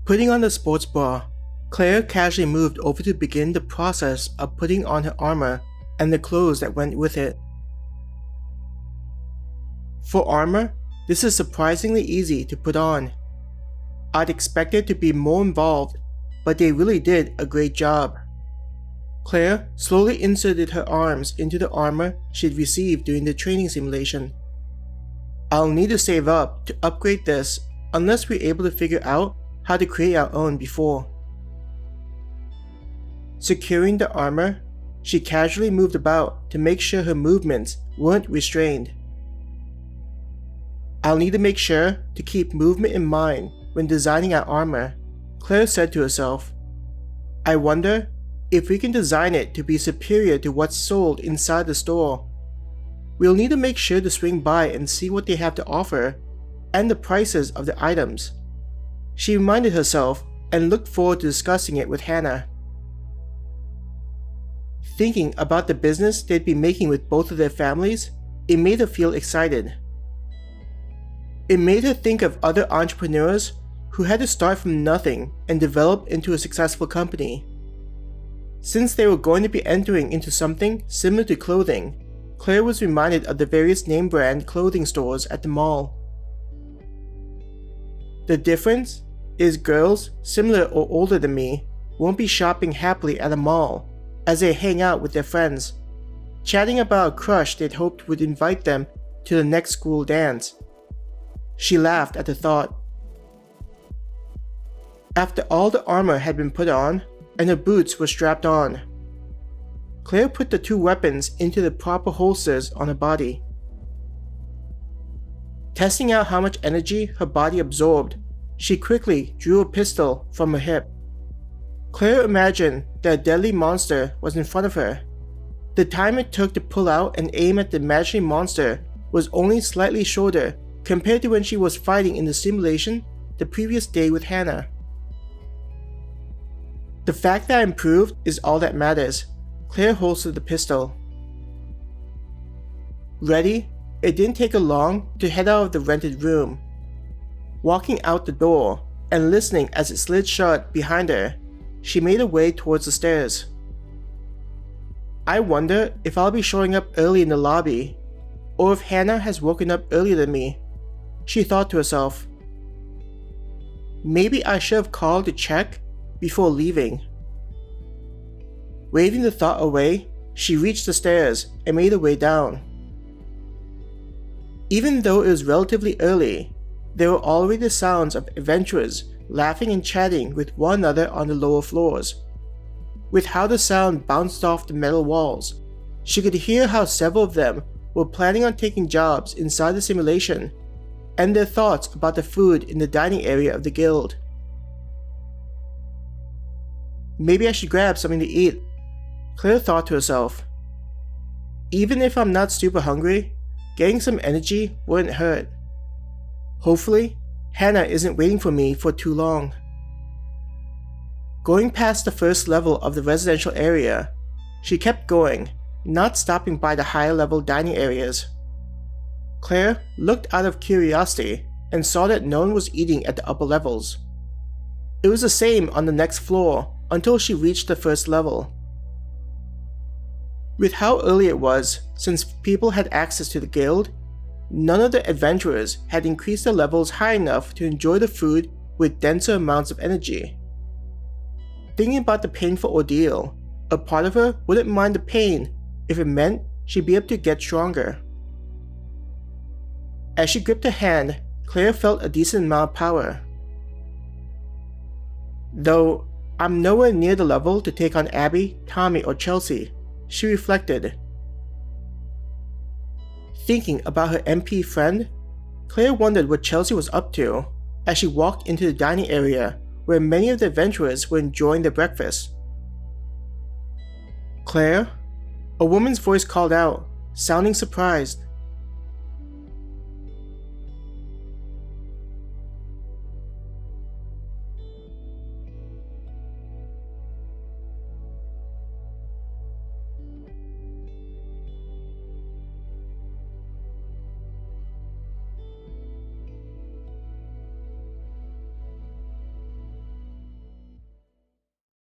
Putting on the sports bra, Claire casually moved over to begin the process of putting on her armor and the clothes that went with it. For armor, this is surprisingly easy to put on. I'd expected to be more involved, but they really did a great job. Claire slowly inserted her arms into the armor she'd received during the training simulation. I'll need to save up to upgrade this unless we're able to figure out how to create our own before. Securing the armor, she casually moved about to make sure her movements weren't restrained. I'll need to make sure to keep movement in mind when designing our armor, Claire said to herself. I wonder if we can design it to be superior to what's sold inside the store. We'll need to make sure to swing by and see what they have to offer and the prices of the items. She reminded herself and looked forward to discussing it with Hannah. Thinking about the business they'd be making with both of their families, it made her feel excited. It made her think of other entrepreneurs who had to start from nothing and develop into a successful company. Since they were going to be entering into something similar to clothing, Claire was reminded of the various name brand clothing stores at the mall. The difference is girls similar or older than me won't be shopping happily at a mall as they hang out with their friends, chatting about a crush they'd hoped would invite them to the next school dance. She laughed at the thought. After all the armor had been put on and her boots were strapped on, Claire put the two weapons into the proper holsters on her body. Testing out how much energy her body absorbed, she quickly drew a pistol from her hip. Claire imagined that a deadly monster was in front of her. The time it took to pull out and aim at the imaginary monster was only slightly shorter compared to when she was fighting in the simulation the previous day with Hannah. The fact that I improved is all that matters. Claire holstered the pistol. Ready, it didn't take her long to head out of the rented room. Walking out the door and listening as it slid shut behind her, she made her way towards the stairs. I wonder if I'll be showing up early in the lobby, or if Hannah has woken up earlier than me, she thought to herself. Maybe I should have called to check before leaving. Waving the thought away, she reached the stairs and made her way down. Even though it was relatively early, there were already the sounds of adventurers laughing and chatting with one another on the lower floors. With how the sound bounced off the metal walls, she could hear how several of them were planning on taking jobs inside the simulation and their thoughts about the food in the dining area of the guild. Maybe I should grab something to eat, Claire thought to herself. Even if I'm not super hungry, getting some energy wouldn't hurt. Hopefully, Hannah isn't waiting for me for too long. Going past the first level of the residential area, she kept going, not stopping by the higher level dining areas. Claire looked out of curiosity and saw that no one was eating at the upper levels. It was the same on the next floor until she reached the first level. With how early it was since people had access to the guild, none of the adventurers had increased their levels high enough to enjoy the food with denser amounts of energy. Thinking about the painful ordeal, a part of her wouldn't mind the pain if it meant she'd be able to get stronger. As she gripped her hand, Claire felt a decent amount of power. Though I'm nowhere near the level to take on Abby, Tommy, or Chelsea, she reflected. Thinking about her MP friend, Claire wondered what Chelsea was up to as she walked into the dining area where many of the adventurers were enjoying their breakfast. Claire? A woman's voice called out, sounding surprised.